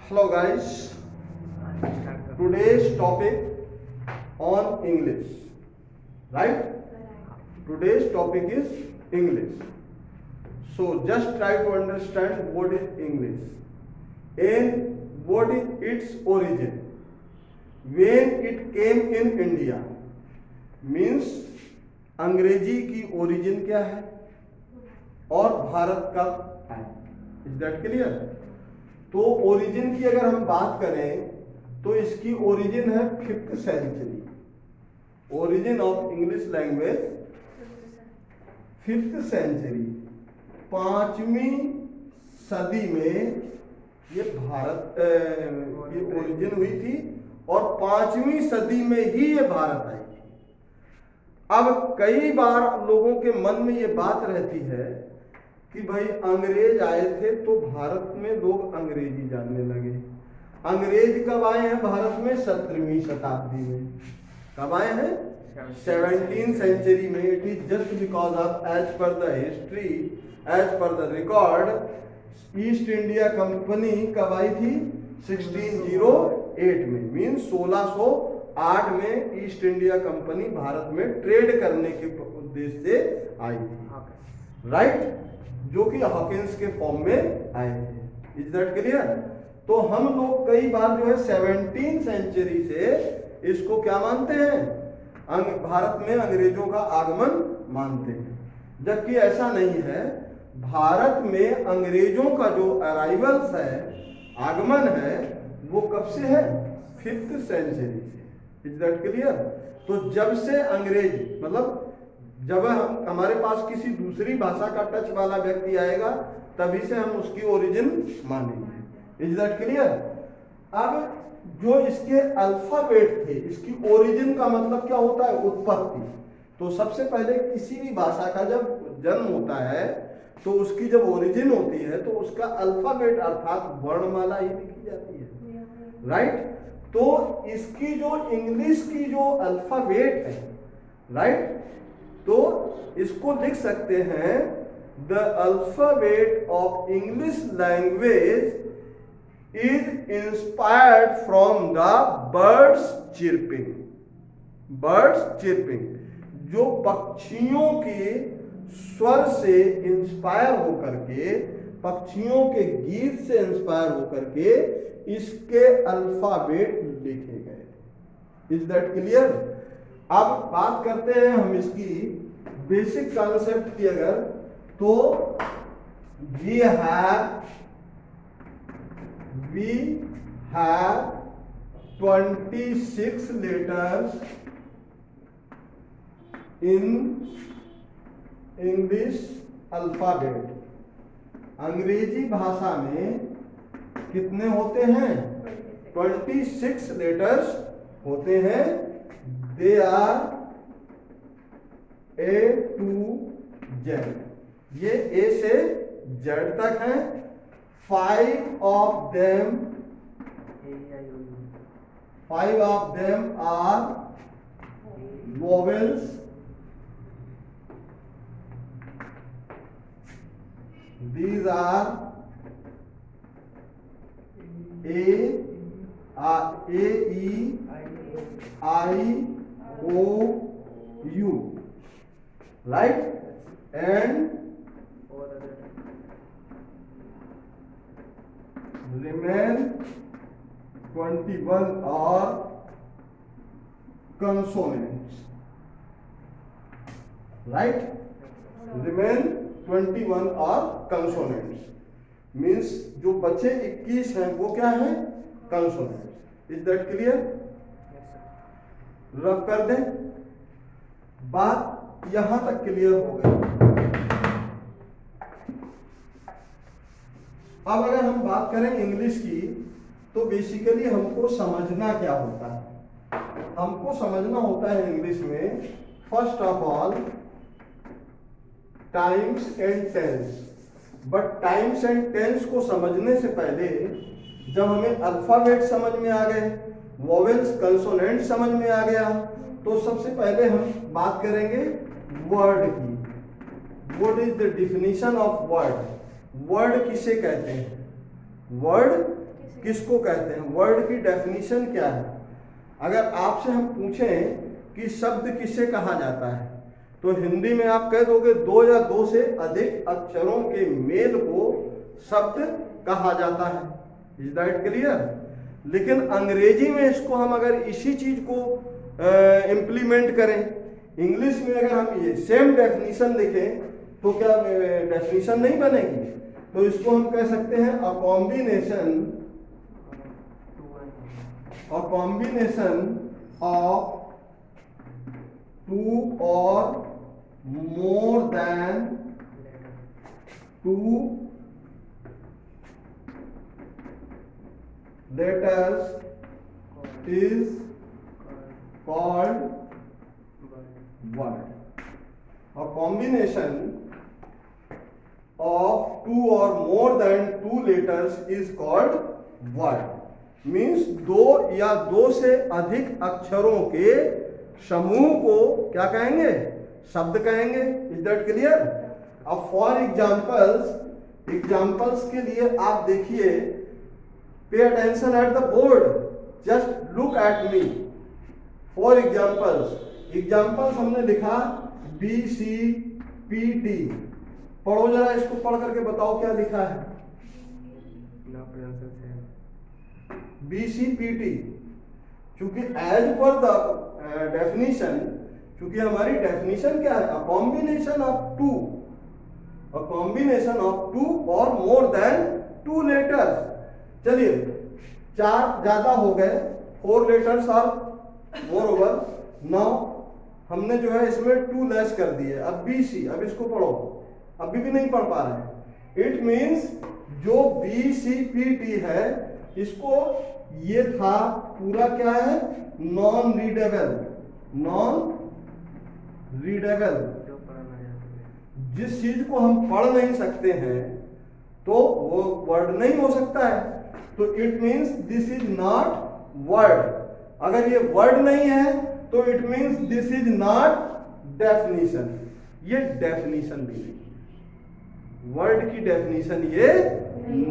Hello guys, today's topic on English, right? Today's topic is English. So just try to understand what is English and what is its origin. When it came in India, means अंग्रेजी की origin क्या है और भारत कब आए, is that clear? तो origin की अगर हम बात करें तो इसकी ओरिजिन है 5th century. Origin of English language 5th century, 5वीं सदी में ये भारत ये ओरिजिन हुई थी और 5वीं सदी में ही ये भारत आई थी। अब कई बार लोगों के मन में ये बात रहती है कि भाई अंग्रेज आए थे तो भारत में लोग अंग्रेजी जानने लगे। अंग्रेज कब आए हैं भारत में? 17वीं शताब्दी में। कब आए हैं? 17th सेंचुरी में। It is just because of as per the history, as per the record, East India Company कब आई थी? 1608 में। मीन्स 1608 में ईस्ट इंडिया कंपनी भारत में ट्रेड करने के उद्देश्य से आई थी, राइट? जो कि हॉकिंस के फॉर्म में आए थे। Is that clear? तो हम लोग कई बार जो है 17th सेंचुरी से इसको क्या मानते हैं? भारत में अंग्रेजों का आगमन मानते हैं, जबकि ऐसा नहीं है। भारत में अंग्रेजों का जो अराइवल्स है, आगमन है, वो कब से है? 5th सेंचुरी से। Is that clear? तो जब से अंग्रेज, मतलब जब हमारे पास किसी दूसरी भाषा का टच वाला व्यक्ति आएगा तभी से हम उसकी ओरिजिन मानेंगे। Is that clear? अब जो इसके अल्फाबेट थे, इसकी ओरिजिन का मतलब क्या होता है? उत्पत्ति। तो सबसे पहले किसी भी भाषा का जब जन्म होता है तो उसकी जब ओरिजिन होती है तो उसका अल्फाबेट अर्थात वर्णमाला ही लिखी जाती है, राइट? तो इसकी जो इंग्लिश की जो अल्फाबेट है, राइट, तो इसको लिख सकते हैं the alphabet of English language is inspired from the birds chirping. Birds chirping, जो पक्षियों के स्वर से इंस्पायर होकर के, पक्षियों के गीत से इंस्पायर होकर के इसके अल्फाबेट लिखे गए। Is that clear? अब बात करते हैं हम इसकी बेसिक कॉन्सेप्ट की। अगर तो we have 26 letters in English alphabet. अंग्रेजी भाषा में कितने होते हैं? 26 लेटर्स होते हैं। They are A to Z। ये A से Z तक हैं। 5 of them are vowels। These are A, E, I, O, U, right? And remain 21 are consonants, right? Remain 21 are consonants, means जो बचे 21 हैं वो क्या है? consonants। Is that clear? रब कर दें। बात यहां तक क्लियर हो गई। अब अगर हम बात करें इंग्लिश की तो बेसिकली हमको समझना क्या होता है? हमको समझना होता है इंग्लिश में first of all times and tense. But times and tense को समझने से पहले जब हमें अल्फाबेट समझ में आ गए, वोवेल्स, कंसोनेंट समझ में आ गया, तो सबसे पहले हम बात करेंगे वर्ड की। What is the definition of word? Word किसे कहते हैं? वर्ड किसको कहते हैं, वर्ड की डेफिनेशन क्या है। अगर आपसे हम पूछें कि शब्द किसे कहा जाता है, तो हिंदी में आप कह दोगे दो या दो से अधिक अक्षरों के मेल को शब्द कहा जाता है। Is that clear. लेकिन अंग्रेजी में इसको हम अगर इसी चीज को इम्प्लीमेंट करें, इंग्लिश में अगर हम ये सेम डेफिनेशन लिखें तो क्या डेफिनेशन नहीं बनेगी। तो इसको हम कह सकते हैं अ कॉम्बिनेशन ऑफ टू और more than two letters is called word. A combination of two or more than two letters is called word. Means दो या दो से अधिक अक्षरों के समूह को क्या कहेंगे, शब्द कहेंगे। Is that clear. अब फॉर एग्जाम्पल्स के लिए आप देखिए, pay attention at the board, just look at me. For examples हमने लिखा BCPT। पढ़ो जरा इसको, पढ़ करके बताओ क्या लिखा है। BCPT। चूंकि एज पर द डेफिनेशन, चूंकि हमारी डेफिनेशन क्या है, अ कॉम्बिनेशन ऑफ टू और मोर देन टू लेटर्स। चलिए, चार ज्यादा हो गए, 4 letters are more over. Now हमने जो है इसमें 2 लेस कर दिए। अब BC, अब इसको पढ़ो, अभी भी नहीं पढ़ पा रहे। इट मींस जो BCPT है, इसको ये था पूरा क्या है, नॉन रीडेबल। जिस चीज को हम पढ़ नहीं सकते हैं तो वो वर्ड नहीं हो सकता है। तो it means this is not word. अगर ये वर्ड नहीं है तो it means this is not definition. ये डेफिनेशन भी नहीं, वर्ड की डेफिनेशन ये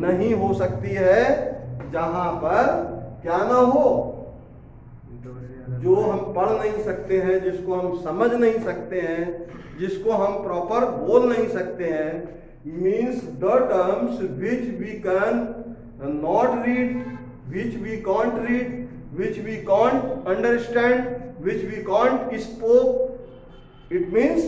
नहीं हो सकती है, जहां पर क्या ना हो, जो हम पढ़ नहीं सकते हैं, जिसको हम समझ नहीं सकते हैं, जिसको हम प्रॉपर बोल नहीं सकते हैं। Means the terms which we can not read, which we can't read, which we can't understand, which we can't spoke. It means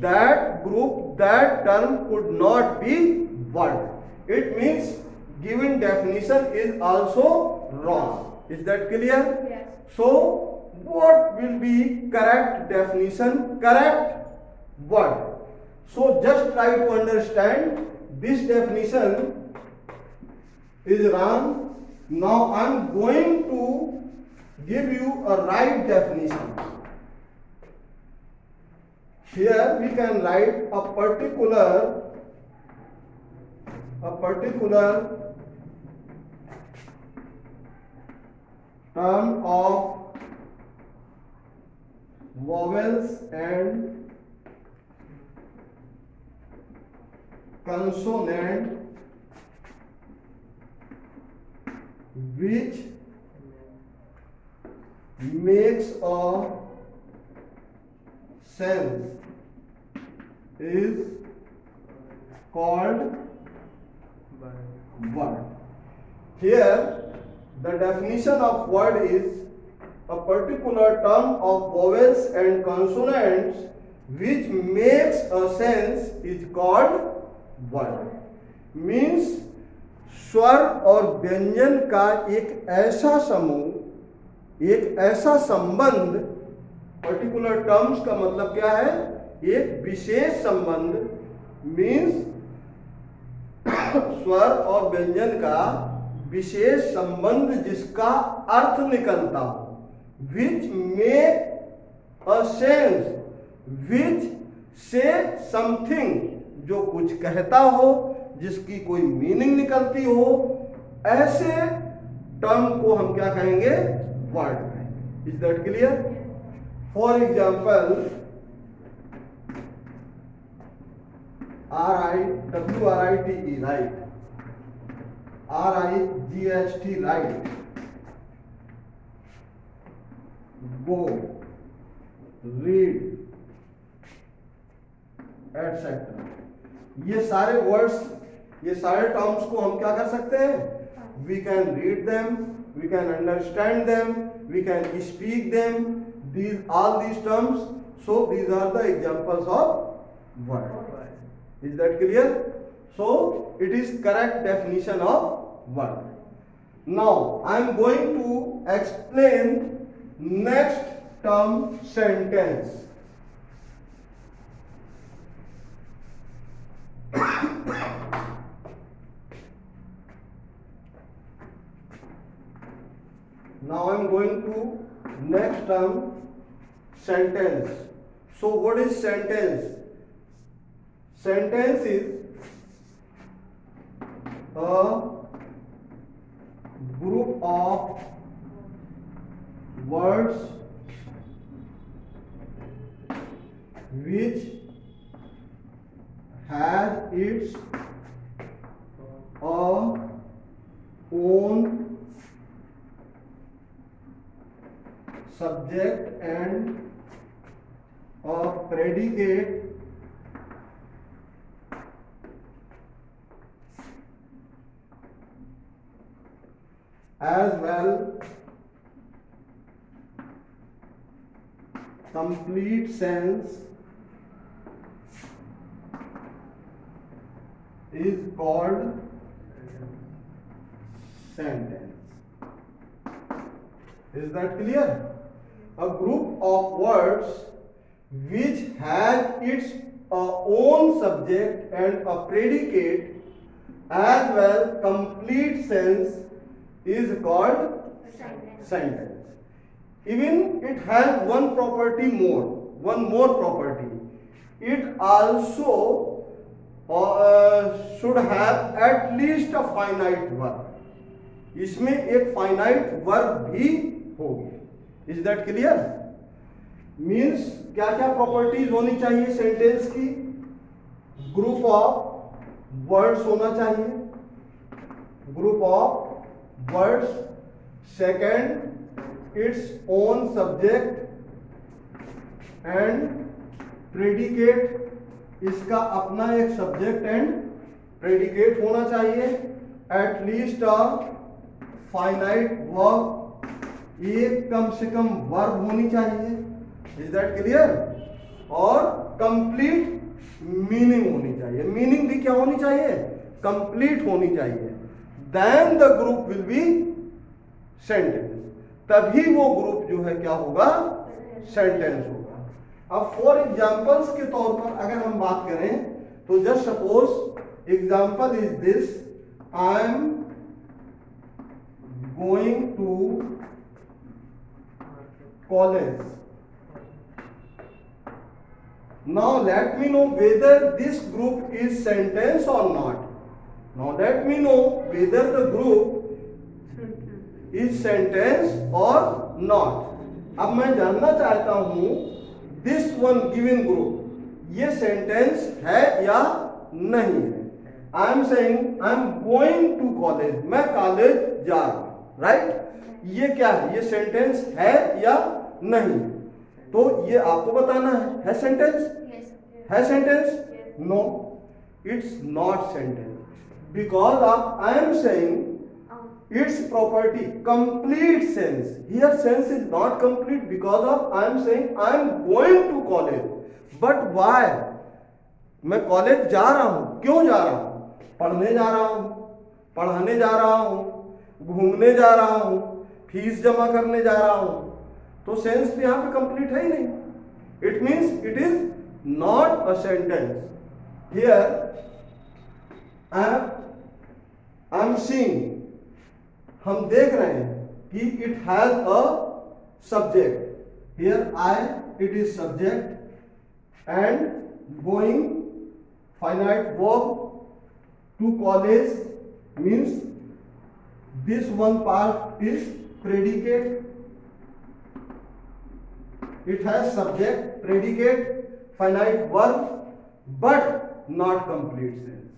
that group, that term could not be word. It means given definition is also wrong. Is that clear? Yes. So what will be correct definition, correct word? So just try to understand this definition is wrong. Now I am going to give you a right definition. Here we can write a particular term of vowels and consonant which makes a sense is called word. Here the definition of word is a particular term of vowels and consonants which makes a sense is called word. Means स्वर और व्यंजन का एक ऐसा समूह, एक ऐसा संबंध। पर्टिकुलर टर्म्स का मतलब क्या है, एक विशेष संबंध। मीन्स स्वर और व्यंजन का विशेष संबंध जिसका अर्थ निकलता हो। विच मेक अ सेंस, विच से समथिंग, जो कुछ कहता हो, जिसकी कोई मीनिंग निकलती हो, ऐसे टर्म को हम क्या कहेंगे, वर्ड कहेंगे। Is that clear? For example RIWRITE, right. RIGHT, right, go, read, etcetera, ये सारे वर्ड्स, ये सारे टर्म्स को हम क्या कर सकते हैं? We can read them, we can understand them, we can speak them, these all these terms, so these are the examples of word. Is that clear? So it is correct definition of word. Now I am going to explain next term, sentence. Now I am going to next term, sentence. So what is sentence? Sentence is a group of words which has its own subject and a predicate as well. Complete sense is called sentence. Is that clear? A group of words which has its own subject and a predicate as well complete sense is called sentence. Even it has one more property. It also should have at least a finite verb. इसमें एक finite verb भी होगी. Is that clear? Means क्या क्या properties होनी चाहिए sentence की? Group of words होना चाहिए, group of words, second its own subject and predicate, इसका अपना एक सब्जेक्ट एंड प्रेडिकेट होना चाहिए, एटलीस्ट अ फाइनाइट वर्ब, एक कम से कम वर्ब होनी चाहिए. Is that clear? और कंप्लीट मीनिंग होनी चाहिए. मीनिंग भी क्या होनी चाहिए? कंप्लीट होनी चाहिए. Then the group will be sentence. तभी वो ग्रुप जो है क्या होगा? सेंटेंस होगा. अब फॉर एग्जांपल्स के तौर पर अगर हम बात करें तो just suppose example is this, I am going to college. Now let me know whether this group is sentence or not. Now let me know whether the group is sentence or not. अब मैं जानना चाहता हूं this one given group ये sentence है या नहीं है. I am saying I am going to college, मैं कॉलेज जा रहा हूं, राइट? ये क्या है? ये सेंटेंस है या नहीं? तो ये आपको बताना है सेंटेंस? है sentence? No, it's not sentence, because of I am saying it's property complete sense. Here sense is not complete because of I am saying I am going to college. But why? मैं college जा रहा हूं. क्यों जा रहा हूं? पढ़ने जा रहा हूं, पढ़ाने जा रहा हूं, घूमने जा रहा हूं, फीस जमा करने जा रहा हूं. तो सेंस तो यहां पे कंप्लीट है ही नहीं. It means it is not a sentence. Here I am seeing, हम देख रहे हैं कि it has a subject. Here I, it is subject and going finite verb to college means this one part is predicate. It has subject, predicate, finite verb, but not complete sense.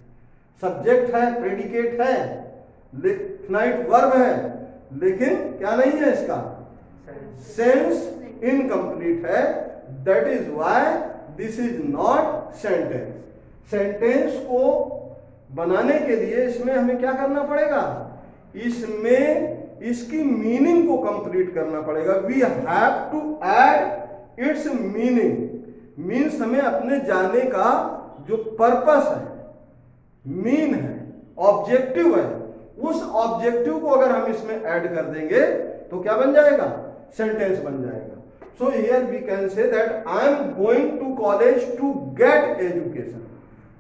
Subject है, predicate है, finite verb है, लेकिन क्या नहीं है इसका, sense incomplete है। That is why this is not sentence. Sentence को बनाने के लिए इसमें हमें क्या करना पड़ेगा, इसमें इसकी मीनिंग को कंप्लीट करना पड़ेगा। We have to add its meaning. Means हमें अपने जाने का जो पर्पस है, मीन है, ऑब्जेक्टिव है, उस ऑब्जेक्टिव को अगर हम इसमें ऐड कर देंगे तो क्या बन जाएगा, सेंटेंस बन जाएगा। So here we can say that I am going to college to get education.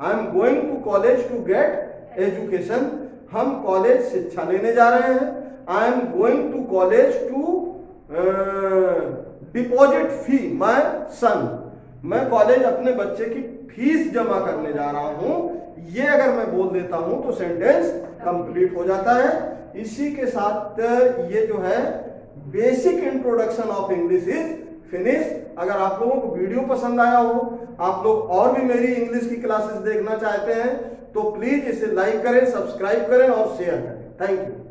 I am going to college to get education. हम कॉलेज शिक्षा लेने जा रहे हैं। I am going to college to deposit fee my son. मैं college अपने बच्चे की फीस जमा करने जा रहा हूं। ये अगर मैं बोल देता हूं तो सेंटेंस कंप्लीट हो जाता है। इसी के साथ ये जो है basic introduction of English is finish. अगर आप लोगों को वीडियो पसंद आया हो, आप लोग और भी मेरी इंग्लिश की क्लासेस देखना चाहते हैं तो प्लीज इसे लाइक करें, सब्सक्राइब करें और शेयर करें। Thank you.